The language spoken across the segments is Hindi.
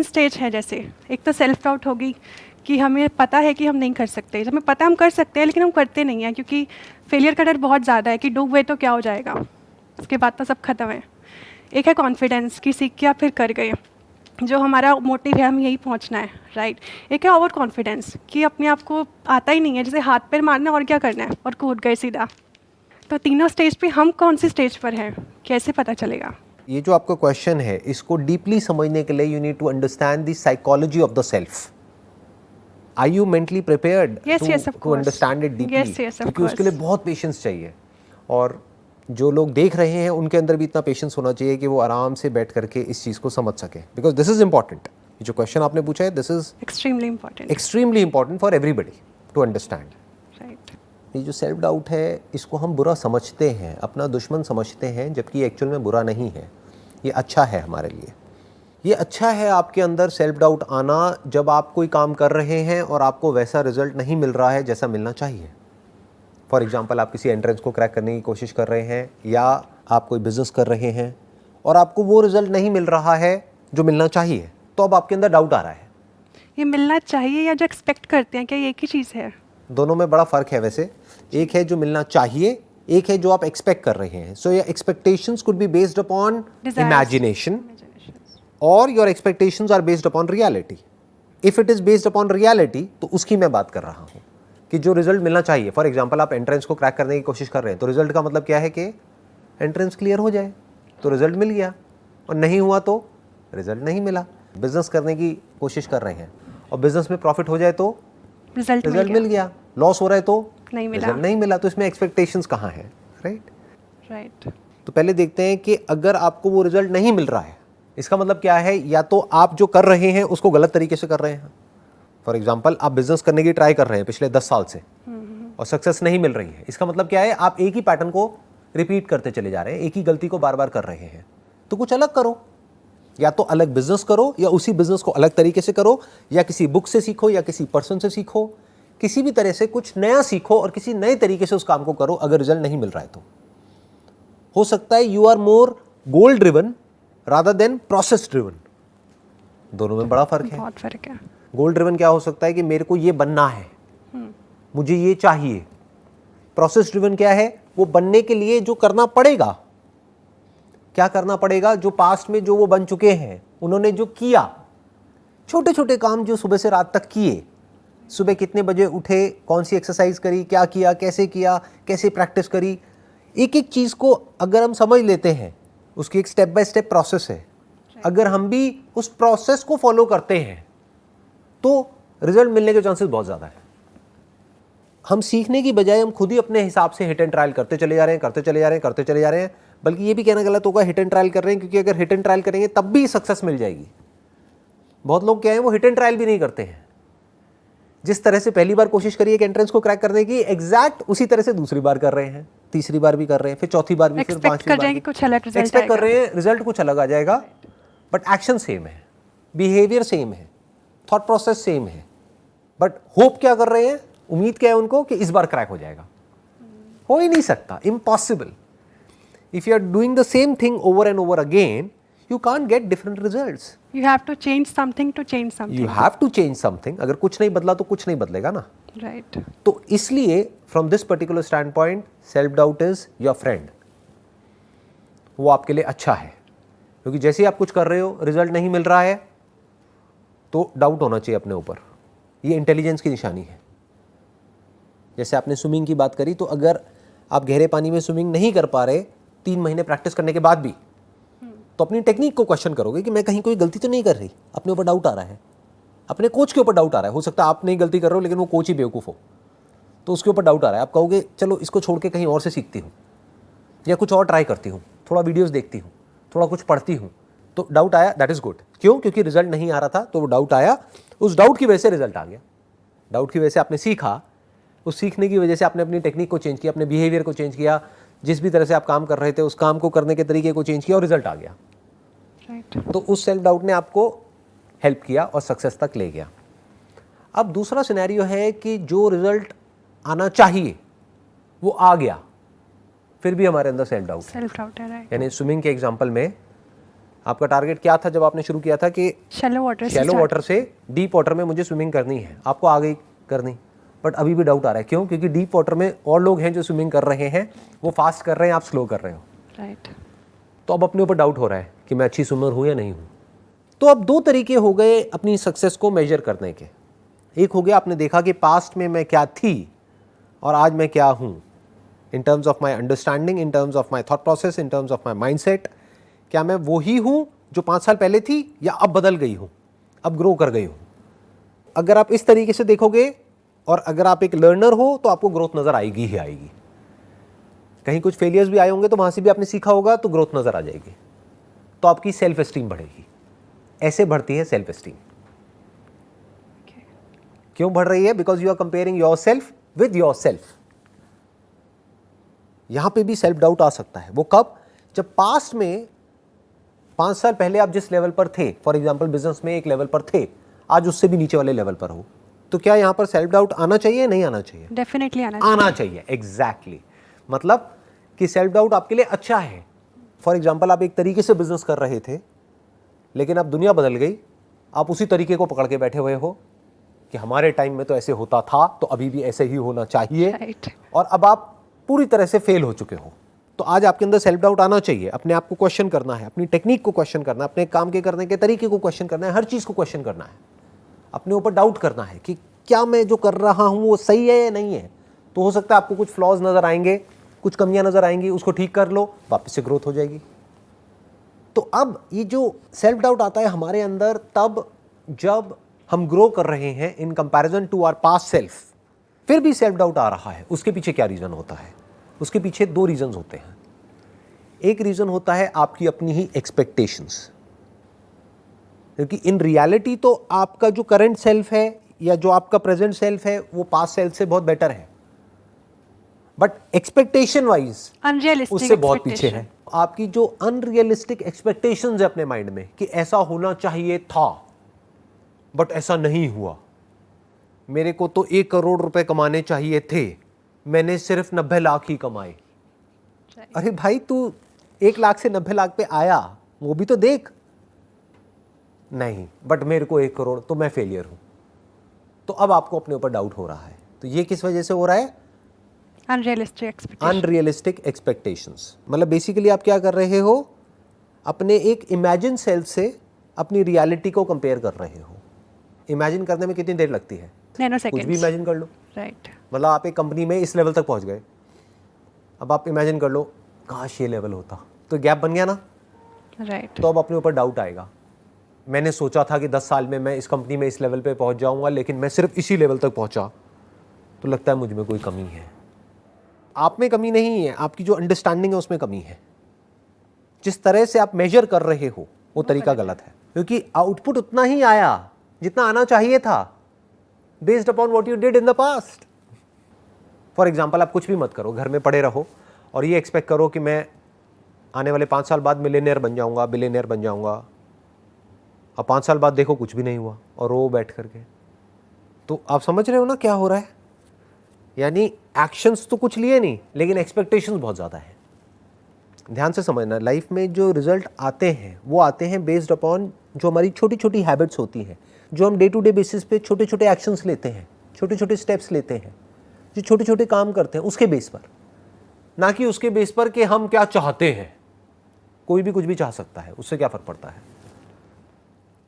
स्टेज है, जैसे एक तो सेल्फ डाउट होगी कि हमें पता है कि हम नहीं कर सकते, हमें पता हम कर सकते हैं लेकिन हम करते नहीं हैं क्योंकि फेलियर का डर बहुत ज़्यादा है कि डूब गए तो क्या हो जाएगा, उसके बाद तो सब खत्म है। एक है कॉन्फिडेंस कि सीख के आप फिर कर गए, जो हमारा मोटिव है, हम यही पहुंचना है, राइट। एक है ओवर कॉन्फिडेंस कि अपने आप को आता ही नहीं है, जैसे हाथ पैर मारना और क्या करना है और कूद गए सीधा। तो तीनों स्टेज पे हम कौन सी स्टेज पर हैं, कैसे पता चलेगा? ये जो आपका क्वेश्चन है, इसको डीपली समझने के लिए you need to understand the psychology of the self. Are you mentally prepared to understand it deeply? क्योंकि उसके लिए बहुत पेशेंस चाहिए, और जो लोग देख रहे हैं उनके अंदर भी इतना पेशेंस होना चाहिए कि वो आराम से बैठ करके इस चीज़ को समझ सके, बिकॉज दिस इज इंपॉर्टेंट। ये जो क्वेश्चन आपने पूछा है, this is extremely important for everybody to understand. Right. ये जो सेल्फ डाउट है, इसको हम बुरा समझते हैं, अपना दुश्मन समझते हैं, जबकि एक्चुअल में बुरा नहीं है, ये अच्छा है हमारे लिए। ये अच्छा है आपके अंदर सेल्फ डाउट आना, जब आप कोई काम कर रहे हैं और आपको वैसा रिजल्ट नहीं मिल रहा है जैसा मिलना चाहिए। फॉर एग्जांपल, आप किसी एंट्रेंस को क्रैक करने की कोशिश कर रहे हैं, या आप कोई बिजनेस कर रहे हैं और आपको वो रिजल्ट नहीं मिल रहा है जो मिलना चाहिए, तो अब आपके अंदर डाउट आ रहा है। ये मिलना चाहिए या जो एक्सपेक्ट करते हैं, क्या ये एक ही चीज़ है? दोनों में बड़ा फ़र्क है वैसे। एक है जो मिलना चाहिए, एक है जो आप एक्सपेक्ट कर रहे हैं। So your expectations could be based upon imagination, और your expectations are based upon reality. If it is based upon reality, तो उसकी मैं बात कर रहा हूँ कि जो रिजल्ट मिलना चाहिए। फॉर एग्जाम्पल, आप एंट्रेंस को क्रैक करने की कोशिश कर रहे हैं, तो रिजल्ट का मतलब क्या है कि एंट्रेंस क्लियर हो जाए, तो रिजल्ट मिल गया, और नहीं हुआ तो रिजल्ट नहीं मिला। बिजनेस करने की कोशिश कर रहे हैं और बिजनेस में प्रॉफिट हो जाए तो रिजल्ट मिल गया, लॉस हो रहा है तो नहीं मिला, रिजल्ट नहीं मिला। तो इसमें एक्सपेक्टेशंस कहाँ है, राइट। तो पहले देखते हैं कि अगर आपको वो रिजल्ट नहीं मिल रहा है, इसका मतलब क्या है? या तो आप जो कर रहे हैं उसको गलत तरीके से कर रहे हैं। फॉर एग्जाम्पल, आप बिजनेस करने की ट्राई कर रहे हैं पिछले 10 साल से और सक्सेस नहीं मिल रही है, इसका मतलब क्या है? आप एक ही पैटर्न को रिपीट करते चले जा रहे हैं, एक ही गलती को बार बार कर रहे हैं। तो कुछ अलग करो, या तो अलग बिजनेस करो, या उसी बिजनेस को अलग तरीके से करो, या किसी बुक से सीखो, या किसी पर्सन से सीखो, किसी भी तरह से कुछ नया सीखो और किसी नए तरीके से उस काम को करो। अगर रिजल्ट नहीं मिल रहा है तो हो सकता है you are more goal driven rather than process driven. दोनों में बड़ा फर्क है, बहुत फर्क है। गोल ड्रिवन क्या हो सकता है कि मेरे को ये बनना है, मुझे ये चाहिए। प्रोसेस ड्रिवन क्या है? वो बनने के लिए जो करना पड़ेगा। क्या करना पड़ेगा? जो पास्ट में जो वो बन चुके हैं, उन्होंने जो किया, छोटे छोटे काम जो सुबह से रात तक किए, सुबह कितने बजे उठे, कौन सी एक्सरसाइज करी, क्या किया, कैसे प्रैक्टिस करी, एक एक चीज को अगर हम समझ लेते हैं, उसकी एक स्टेप बाय स्टेप प्रोसेस है। अगर हम भी उस प्रोसेस को फॉलो करते हैं तो रिजल्ट मिलने के चांसेस बहुत ज्यादा है। हम सीखने की बजाय हम खुद ही अपने हिसाब से हिट एंड ट्रायल करते चले जा रहे हैं। बल्कि ये भी कहना गलत होगा हिट एंड ट्रायल कर रहे हैं, क्योंकि अगर हिट एंड ट्रायल करेंगे तब भी सक्सेस मिल जाएगी। बहुत लोग क्या है, वो हिट एंड ट्रायल भी नहीं करते हैं। जिस तरह से पहली बार कोशिश करी एक एंट्रेंस को क्रैक करने की, एग्जैक्ट उसी तरह से दूसरी बार कर रहे हैं, तीसरी बार भी कर रहे हैं, फिर चौथी बार भी, फिर पांचवी बार भी कुछ अलग रिजल्ट एक्सपेक्ट कर रहे हैं, रिजल्ट कुछ अलग आ जाएगा, बट एक्शन सेम है, बिहेवियर सेम है, थॉट प्रोसेस सेम है। बट होप क्या कर रहे हैं, उम्मीद क्या है उनको कि इस बार क्रैक हो जाएगा। हो ही नहीं सकता, impossible. If you are doing the same thing over and over again, you can't get different results. You have to change something to change something. You have to change something. अगर कुछ नहीं बदला तो कुछ नहीं बदलेगा ना। Right. तो इसलिए from this particular standpoint, self doubt is your friend. वो आपके लिए अच्छा है, क्योंकि जैसे ही आप कुछ कर रहे हो, रिजल्ट नहीं मिल रहा है, तो डाउट होना चाहिए अपने ऊपर। ये इंटेलिजेंस की निशानी है। जैसे आपने स्विमिंग की बात करी, तो अगर आप गहरे पानी में स्विमिंग नहीं कर पा रहे 3 महीने प्रैक्टिस करने के बाद भी, तो अपनी टेक्निक को क्वेश्चन करोगे कि मैं कहीं कोई गलती तो नहीं कर रही। अपने ऊपर डाउट आ रहा है, अपने कोच के ऊपर डाउट आ रहा है। हो सकता है आप नहीं गलती कर रहे हो, लेकिन वो कोच ही बेवकूफ़ हो, तो उसके ऊपर डाउट आ रहा है। आप कहोगे चलो इसको छोड़ के कहीं और से सीखती हूँ, या कुछ और ट्राई करती हूँ, थोड़ा वीडियोज़ देखती हूँ, थोड़ा कुछ पढ़ती हूँ। तो डाउट आया, दैट इज़ गुड। क्यों? क्योंकि रिजल्ट नहीं आ रहा था, तो वो डाउट आया, उस डाउट की वजह से रिजल्ट आ गया। डाउट की वजह से आपने सीखा, उस सीखने की वजह से आपने अपनी टेक्निक को चेंज किया, अपने बिहेवियर को चेंज किया, जिस भी तरह से आप काम कर रहे थे उस काम को करने के तरीके को चेंज किया और रिजल्ट आ गया। तो उस सेल्फ डाउट ने आपको हेल्प किया और सक्सेस तक ले गया। अब दूसरा सिनेरियो है कि जो रिजल्ट आना चाहिए वो आ गया, फिर भी हमारे अंदर सेल्फ डाउट है। राइट। यानी स्विमिंग के एग्जांपल में आपका टारगेट क्या था जब आपने शुरू किया था कि शैलो वाटर शैलो वाटर से डीप वाटर में मुझे स्विमिंग करनी है, आपको आ गई करनी, बट अभी भी डाउट आ रहा है। क्यों? क्योंकि डीप वाटर में और लोग हैं जो स्विमिंग कर रहे हैं, वो फास्ट कर रहे हैं, आप स्लो कर रहे हो। राइट। तो अब अपने ऊपर डाउट हो रहा है कि मैं अच्छी स्विमर हूँ या नहीं हूँ। तो अब दो तरीके हो गए अपनी सक्सेस को मेजर करने के। एक हो गया आपने देखा कि पास्ट में मैं क्या थी और आज मैं क्या हूँ, in terms of my understanding, in terms of my thought process, in terms of my mindset. क्या मैं वो ही हूँ जो 5 साल पहले थी या अब बदल गई हूँ, अब ग्रो कर गई हूँ? अगर आप इस तरीके से देखोगे और अगर आप एक लर्नर हो तो आपको ग्रोथ नज़र आएगी ही आएगी। कहीं कुछ फेलियर्स भी आए होंगे तो वहाँ से भी आपने सीखा होगा, तो ग्रोथ नज़र आ जाएगी, तो आपकी सेल्फ एस्टीम बढ़ेगी। ऐसे बढ़ती है सेल्फ एस्टीम। क्यों बढ़ रही है? Because you are comparing your self with your self. यहां पे भी सेल्फ डाउट आ सकता है। वो कब? जब पास्ट में 5 साल पहले आप जिस लेवल पर थे, फॉर एग्जाम्पल बिजनेस में एक लेवल पर थे, आज उससे भी नीचे वाले लेवल पर हो, तो क्या यहां पर सेल्फ डाउट आना चाहिए? नहीं आना चाहिए? डेफिनेटली आना चाहिए। एग्जैक्टली। मतलब कि सेल्फ डाउट आपके लिए अच्छा है। फॉर एग्जाम्पल आप एक तरीके से बिजनेस कर रहे थे, लेकिन अब दुनिया बदल गई, आप उसी तरीके को पकड़ के बैठे हुए हो कि हमारे टाइम में तो ऐसे होता था, तो अभी भी ऐसे ही होना चाहिए। राइट। और अब आप पूरी तरह से फेल हो चुके हो। तो आज आपके अंदर सेल्फ डाउट आना चाहिए। अपने आप को क्वेश्चन करना है, अपनी टेक्निक को क्वेश्चन करना है, अपने काम के करने के तरीके को क्वेश्चन करना है, हर चीज़ को क्वेश्चन करना है, अपने ऊपर डाउट करना है कि क्या मैं जो कर रहा हूँ वो सही है या नहीं है। तो हो सकता है आपको कुछ फ्लॉज नज़र आएंगे, कुछ कमियां नज़र आएंगी, उसको ठीक कर लो, वापस से ग्रोथ हो जाएगी। तो अब ये जो सेल्फ डाउट आता है हमारे अंदर तब जब हम ग्रो कर रहे हैं in comparison to our past self, फिर भी सेल्फ डाउट आ रहा है। उसके पीछे क्या रीज़न होता है? उसके पीछे 2 रीज़न्स होते हैं। एक रीज़न होता है आपकी अपनी ही एक्सपेक्टेशंस, क्योंकि इन रियलिटी तो आपका जो करंट सेल्फ है या जो आपका प्रेजेंट सेल्फ है वो पास्ट सेल्फ से बहुत बेटर है, बट एक्सपेक्टेशन वाइज उससे बहुत पीछे है। आपकी जो अनरियलिस्टिक एक्सपेक्टेशंस है अपने माइंड में कि ऐसा होना चाहिए था बट ऐसा नहीं हुआ, मेरे को तो 1 करोड़ रुपए कमाने चाहिए थे, मैंने सिर्फ 90 लाख ही कमाए। अरे भाई, तू 1 लाख से 90 लाख पे आया, वो भी तो देख। नहीं, बट मेरे को 1 करोड़, तो मैं फेलियर हूं। तो अब आपको अपने ऊपर डाउट हो रहा है। तो ये किस वजह से हो रहा है? Unrealistic expectations. मतलब बेसिकली आप क्या कर रहे हो? अपने एक इमेजिन सेल्फ से अपनी रियलिटी को कंपेयर कर रहे हो। इमेजिन करने में कितनी देर लगती है? कुछ भी इमेजिन कर लो। राइट। मतलब आप एक कंपनी में इस लेवल तक पहुंच गए, अब आप इमेजिन कर लो काश ये लेवल होता, तो गैप बन गया ना। राइट। तो अब अपने ऊपर डाउट आएगा। मैंने सोचा था कि 10 साल में मैं इस कंपनी में इस लेवल पे पहुंच जाऊंगा, लेकिन मैं सिर्फ इसी लेवल तक पहुंचा, तो लगता है मुझ में कोई कमी है। आप में कमी नहीं है, आपकी जो अंडरस्टैंडिंग है उसमें कमी है। जिस तरह से आप मेजर कर रहे हो वो तरीका गलत है, क्योंकि आउटपुट उतना ही आया जितना आना चाहिए था, based upon what you did in the past. For example, आप कुछ भी मत करो, घर में पड़े रहो और ये एक्सपेक्ट करो कि मैं आने वाले 5 साल बाद मिलियनेयर बन जाऊंगा, बिलियनेयर बन जाऊंगा। अब 5 साल बाद देखो कुछ भी नहीं हुआ और रो बैठ करके। तो आप समझ रहे हो ना क्या हो रहा है? यानी एक्शंस तो कुछ लिए नहीं, लेकिन एक्सपेक्टेशंस बहुत ज़्यादा है। ध्यान से समझना, लाइफ में जो रिजल्ट आते हैं वो आते हैं बेस्ड अपॉन जो हमारी छोटी छोटी हैबिट्स होती हैं, जो हम डे टू डे बेसिस पे छोटे छोटे एक्शंस लेते हैं, छोटे छोटे स्टेप्स लेते हैं, जो छोटे छोटे काम करते हैं, उसके बेस पर, ना कि उसके बेस पर कि हम क्या चाहते हैं। कोई भी कुछ भी चाह सकता है, उससे क्या फर्क पड़ता है?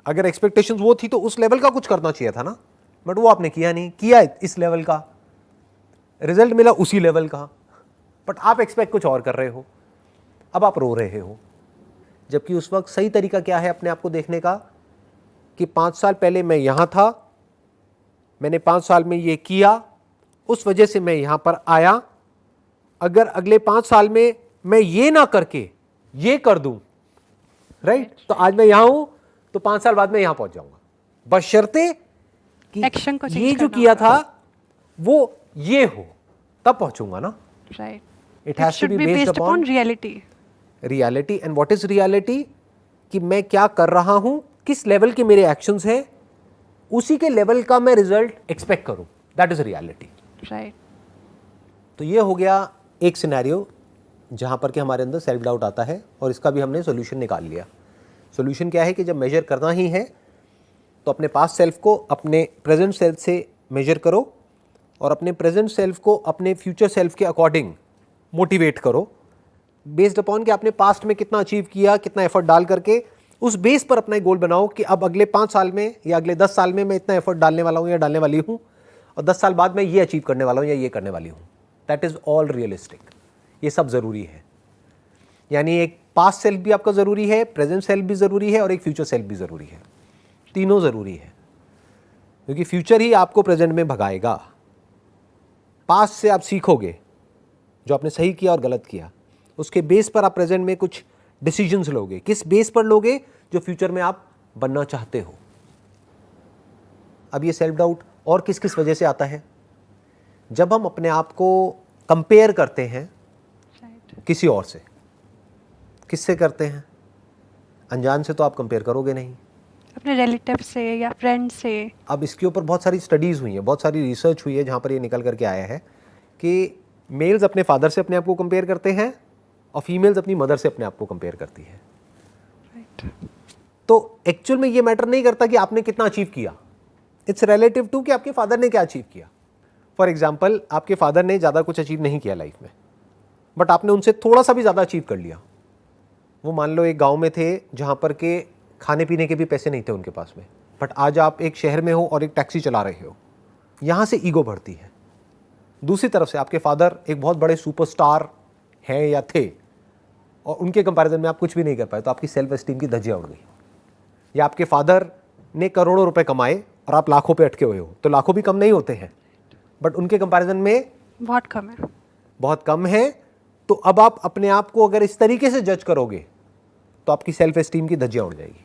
अगर एक्सपेक्टेशंस वो थी तो उस लेवल का कुछ करना चाहिए था ना, बट वो आपने किया नहीं। किया इस लेवल का, रिजल्ट मिला उसी लेवल का, बट आप एक्सपेक्ट कुछ और कर रहे हो। अब आप रो रहे हो, जबकि उस वक्त सही तरीका क्या है अपने आप को देखने का कि 5 साल पहले मैं यहां था, मैंने 5 साल में ये किया, उस वजह से मैं यहां पर आया। अगर अगले 5 साल में मैं ये ना करके ये कर दूं, राइट, तो आज मैं यहां हूं, तो 5 साल बाद मैं यहां पहुंच जाऊंगा, बशर्ते कि एक्शन को ये जो किया था वो ये हो, तब पहुंचूंगा ना। Right. It has to be based upon reality. And what is reality? कि मैं क्या कर रहा हूं, किस लेवल के मेरे एक्शंस हैं, उसी के लेवल का मैं रिजल्ट एक्सपेक्ट करूं, दैट इज रियलिटी। राइट। तो ये हो गया एक सिनेरियो जहां पर कि हमारे अंदर सेल्फ डाउट आता है, और इसका भी हमने सॉल्यूशन निकाल लिया। सोल्यूशन क्या है कि जब मेजर करना ही है तो अपने पास्ट सेल्फ को अपने प्रेजेंट सेल्फ से मेजर करो और अपने प्रेजेंट सेल्फ को अपने फ्यूचर सेल्फ के अकॉर्डिंग मोटिवेट करो, बेस्ड अपॉन कि आपने पास्ट में कितना अचीव किया, कितना एफर्ट डाल करके उस बेस पर अपना एक गोल बनाओ कि अब अगले 5 साल में या अगले 10 साल में मैं इतना एफर्ट डालने वाला हूँ या डालने वाली हूँ और 10 साल बाद मैं ये अचीव करने वाला हूँ या ये करने वाली हूँ। That is all realistic. ये सब ज़रूरी है, यानी एक पास्ट सेल्फ भी आपका ज़रूरी है, प्रेजेंट सेल्फ भी ज़रूरी है और एक फ्यूचर सेल्फ भी ज़रूरी है। तीनों ज़रूरी है, क्योंकि फ्यूचर ही आपको प्रेजेंट में भगाएगा। पास्ट से आप सीखोगे जो आपने सही किया और गलत किया, उसके बेस पर आप प्रेजेंट में कुछ डिसीजंस लोगे। किस बेस पर लोगे? जो फ्यूचर में आप बनना चाहते हो। अब ये सेल्फ डाउट और किस किस वजह से आता है? जब हम अपने आप को कंपेयर करते हैं किसी और से। किससे करते हैं? अनजान से तो आप कंपेयर करोगे नहीं, अपने रिलेटिव से या फ्रेंड से। अब इसके ऊपर बहुत सारी स्टडीज़ हुई हैं, बहुत सारी रिसर्च हुई है जहाँ पर ये निकल करके आया है कि मेल्स अपने फादर से अपने आप को कंपेयर करते हैं और फीमेल्स अपनी मदर से अपने आप को कंपेयर करती है। तो एक्चुअल में ये मैटर नहीं करता कि आपने कितना अचीव किया, इट्स रिलेटिव टू कि आपके फादर ने क्या अचीव किया। फॉर एग्जाम्पल, आपके फादर ने ज़्यादा कुछ अचीव नहीं किया लाइफ में, बट आपने उनसे थोड़ा सा भी ज़्यादा अचीव कर लिया। वो मान लो एक गाँव में थे जहाँ पर के खाने पीने के भी पैसे नहीं थे उनके पास में, बट आज आप एक शहर में हो और एक टैक्सी चला रहे हो, यहाँ से ईगो बढ़ती है। दूसरी तरफ से आपके फादर एक बहुत बड़े सुपरस्टार हैं या थे और उनके कंपैरिजन में आप कुछ भी नहीं कर पाए, तो आपकी सेल्फ एस्टीम की धज्जियाँ उड़ गई। या आपके फादर ने करोड़ों रुपए कमाए और आप लाखों पे अटके हुए हो, तो लाखों भी कम नहीं होते हैं, बट उनके कंपैरिजन में बहुत कम है, बहुत कम है। तो अब आप अपने आप को अगर इस तरीके से जज करोगे तो आपकी सेल्फ एस्टीम की धज्जियाँ उड़ जाएगी।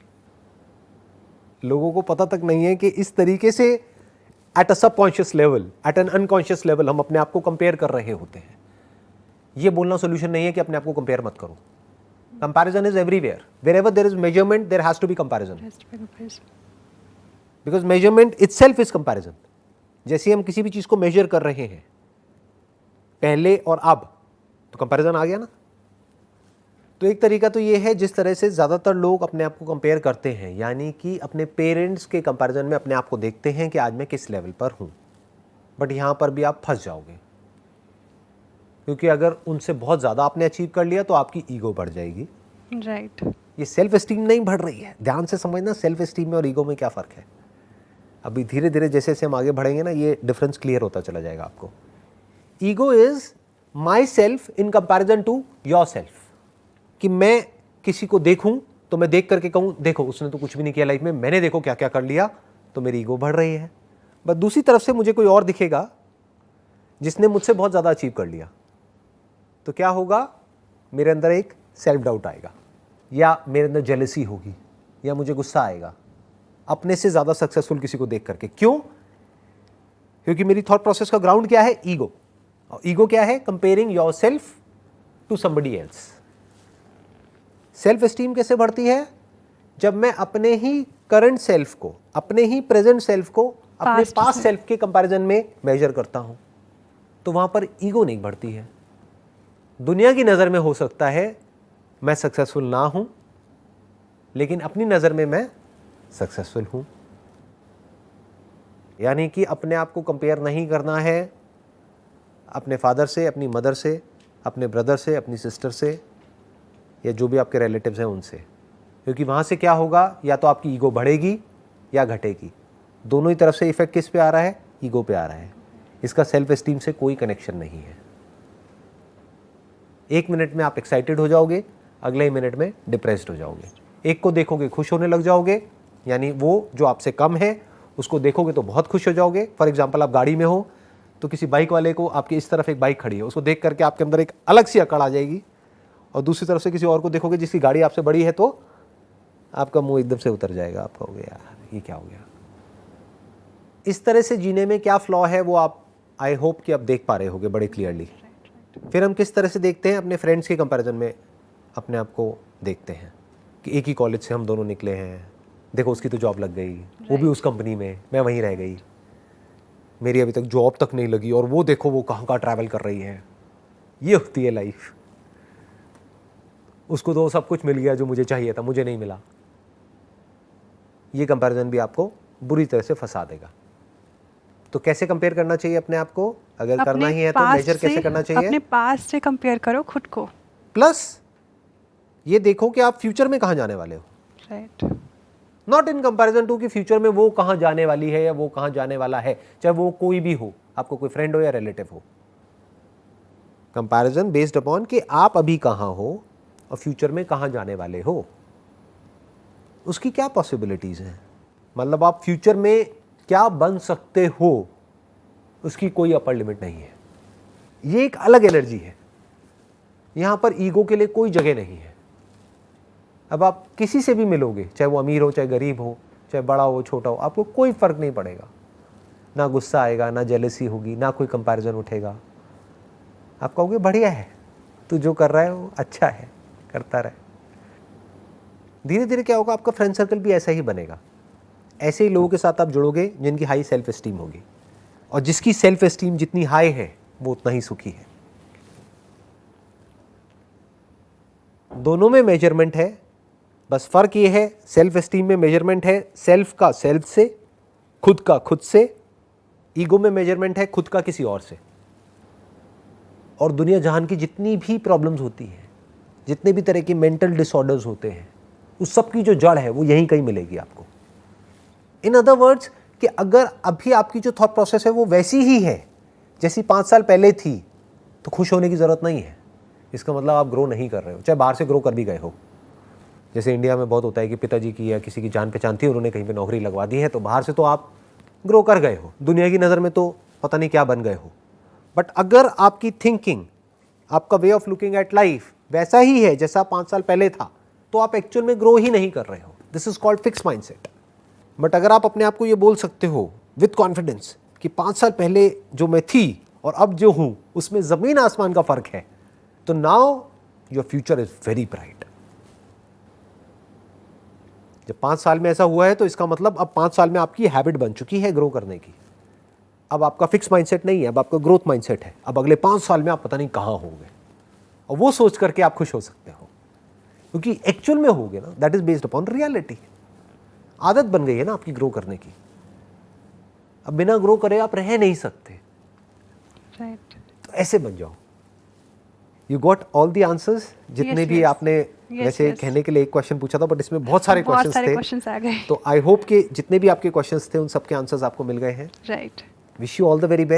लोगों को पता तक नहीं है कि इस तरीके से at a subconscious level, at an unconscious level हम अपने आप को कंपेयर कर रहे होते हैं। ये बोलना सोल्यूशन नहीं है कि अपने आप को कंपेयर मत करो। Comparison is everywhere, wherever there is measurement there has to be comparison, because measurement itself is comparison. जैसे हम किसी भी चीज को मेजर कर रहे हैं पहले और अब, तो कंपैरिजन आ गया ना। तो एक तरीका तो ये है जिस तरह से ज़्यादातर लोग अपने आप को कंपेयर करते हैं, यानी कि अपने पेरेंट्स के कंपैरिजन में अपने आप को देखते हैं कि आज मैं किस लेवल पर हूँ, बट यहाँ पर भी आप फंस जाओगे, क्योंकि अगर उनसे बहुत ज़्यादा आपने अचीव कर लिया तो आपकी ईगो बढ़ जाएगी। राइट। ये सेल्फ एस्टीम नहीं बढ़ रही है, ध्यान से समझना सेल्फ एस्टीम में और ईगो में क्या फ़र्क है। अभी धीरे धीरे जैसे जैसे हम आगे बढ़ेंगे ना, ये डिफरेंस क्लियर होता चला जाएगा आपको। Ego is my self in comparison to your self, कि मैं किसी को देखूं तो मैं देख करके कहूं देखो उसने तो कुछ भी नहीं किया लाइफ में, मैंने देखो क्या क्या कर लिया, तो मेरी ईगो बढ़ रही है। बट दूसरी तरफ से मुझे कोई और दिखेगा जिसने मुझसे बहुत ज़्यादा अचीव कर लिया, तो क्या होगा? मेरे अंदर एक सेल्फ डाउट आएगा, या मेरे अंदर जेलसी होगी, या मुझे गुस्सा आएगा अपने से ज़्यादा सक्सेसफुल किसी को देख करके। क्यों? क्योंकि मेरी थॉट प्रोसेस का ग्राउंड क्या है? ईगो। और ईगो क्या है? Comparing your self to somebody else. Self esteem कैसे बढ़ती है? जब मैं अपने ही करंट सेल्फ को, अपने ही प्रेजेंट सेल्फ को अपने पास्ट सेल्फ के कंपैरिजन में मेजर करता हूं, तो वहां पर ईगो नहीं बढ़ती है। दुनिया की नज़र में हो सकता है मैं सक्सेसफुल ना हूं, लेकिन अपनी नज़र में मैं सक्सेसफुल हूं। यानी कि अपने आप को कंपेयर नहीं करना है अपने फादर से, अपनी मदर से, अपने ब्रदर से, अपनी सिस्टर से, या जो भी आपके रिलेटिव्स हैं उनसे, क्योंकि वहाँ से क्या होगा? या तो आपकी ईगो बढ़ेगी या घटेगी। दोनों ही तरफ से इफेक्ट किस पे आ रहा है? ईगो पे आ रहा है। इसका सेल्फ एस्टीम से कोई कनेक्शन नहीं है। एक मिनट में आप एक्साइटेड हो जाओगे, अगले ही मिनट में डिप्रेस्ड हो जाओगे। एक को देखोगे खुश होने लग जाओगे, यानी वो जो आपसे कम है उसको देखोगे तो बहुत खुश हो जाओगे। फॉर एग्जाम्पल, आप गाड़ी में हो तो किसी बाइक वाले को, आपके इस तरफ एक बाइक खड़ी है, उसको देख करके आपके अंदर एक अलग सी अकड़ आ जाएगी, और दूसरी तरफ से किसी और को देखोगे जिसकी गाड़ी आपसे बड़ी है, तो आपका मुंह एकदम से उतर जाएगा। आप कहोगे यार ये क्या हो गया। इस तरह से जीने में क्या फ्लॉ है वो आप, आई होप कि आप देख पा रहे होगे बड़े क्लियरली। फिर हम किस तरह से देखते हैं? अपने फ्रेंड्स के कंपैरिजन में अपने आप को देखते हैं कि एक ही कॉलेज से हम दोनों निकले हैं, देखो उसकी तो जॉब लग गई, वो भी उस कंपनी में, मैं वहीं रह गई, मेरी अभी तक जॉब तक नहीं लगी, और वो देखो वो कहाँ कहाँ ट्रैवल कर रही है। ये होती है लाइफ। उसको तो सब कुछ मिल गया जो मुझे चाहिए था, मुझे नहीं मिला। ये कंपैरिजन भी आपको बुरी तरह से फंसा देगा। तो कैसे कंपेयर करना चाहिए अपने आप को? अगर करना ही है तो मेजर कैसे करना चाहिए? अपने पास्ट से कंपेयर करो खुद को, प्लस ये देखो कि आप फ्यूचर में कहाँ जाने वाले हो। Right. Not in comparison to कि फ्यूचर में वो कहाँ जाने वाली है या वो कहाँ जाने वाला है, चाहे वो कोई भी हो, आपको कोई फ्रेंड हो या रिलेटिव हो। कंपैरिजन बेस्ड अपॉन कि आप अभी कहाँ हो और फ्यूचर में कहाँ जाने वाले हो, उसकी क्या पॉसिबिलिटीज हैं, मतलब आप फ्यूचर में क्या बन सकते हो, उसकी कोई अपर लिमिट नहीं है। ये एक अलग एनर्जी है, यहां पर ईगो के लिए कोई जगह नहीं है। अब आप किसी से भी मिलोगे, चाहे वो अमीर हो चाहे गरीब हो, चाहे बड़ा हो छोटा हो, आपको कोई फर्क नहीं पड़ेगा। ना गुस्सा आएगा, ना जेलसी होगी, ना कोई कंपैरिजन उठेगा। आप कहोगे बढ़िया है, तू जो कर रहा है वो अच्छा है, करता रहे। धीरे धीरे क्या होगा, आपका फ्रेंड सर्कल भी ऐसा ही बनेगा। ऐसे ही लोगों के साथ आप जुड़ोगे जिनकी हाई सेल्फ एस्टीम होगी, और जिसकी सेल्फ एस्टीम जितनी हाई है वो उतना ही सुखी है। दोनों में मेजरमेंट है, बस फर्क ये है सेल्फ एस्टीम में मेजरमेंट है सेल्फ का सेल्फ से, खुद का खुद से। ईगो में मेजरमेंट है खुद का किसी और से। और दुनिया जहान की जितनी भी प्रॉब्लम्स होती हैं, जितने भी तरह के मेंटल डिसऑर्डर्स होते हैं, उस सब की जो जड़ है वो यहीं कहीं मिलेगी आपको। इन अदर वर्ड्स कि अगर अभी आपकी जो थॉट प्रोसेस है वो वैसी ही है जैसी 5 साल पहले थी, तो खुश होने की ज़रूरत नहीं है। इसका मतलब आप ग्रो नहीं कर रहे हो, चाहे बाहर से ग्रो कर भी गए हो। जैसे इंडिया में बहुत होता है कि पिताजी की या किसी की जान पहचान थी, उन्होंने कहीं पे नौकरी लगवा दी है, तो बाहर से तो आप ग्रो कर गए हो, दुनिया की नज़र में तो पता नहीं क्या बन गए हो। बट अगर आपकी थिंकिंग, आपका way of looking at life वैसा ही है जैसा 5 साल पहले था, तो आप एक्चुअल में ग्रो ही नहीं कर रहे हो। This is called fix mindset. But अगर आप अपने आप को ये बोल सकते हो विथ कॉन्फिडेंस कि 5 साल पहले जो मैं थी और अब जो हूं उसमें ज़मीन आसमान का फर्क है, तो now your future is very bright. जब 5 साल में ऐसा हुआ है तो इसका मतलब अब 5 साल में आपकी हैबिट बन चुकी है ग्रो करने की। अब आपका फिक्स माइंडसेट नहीं है, अब आपका ग्रोथ माइंडसेट है। अब अगले 5 साल में आप पता नहीं कहाँ होंगे, और वो सोच करके आप खुश हो सकते हो, क्योंकि एक्चुअल में होगे ना, that is based upon reality. आदत बन गई है ना आपकी ग्रो करने की। अब बिना ग्रो करे आप रह नहीं सकते, राइट। तो ऐसे बन जाओ। You got all the answers जितने Yes, भी yes. आपने Yes, वैसे yes. कहने के लिए एक क्वेश्चन पूछा था, बट इसमें बहुत सारे क्वेश्चंस आ गए। थे। तो आई होप कि जितने भी आपके क्वेश्चंस थे उन सबके आंसर्स आपको मिल गए हैं। Right. Wish you all the very best.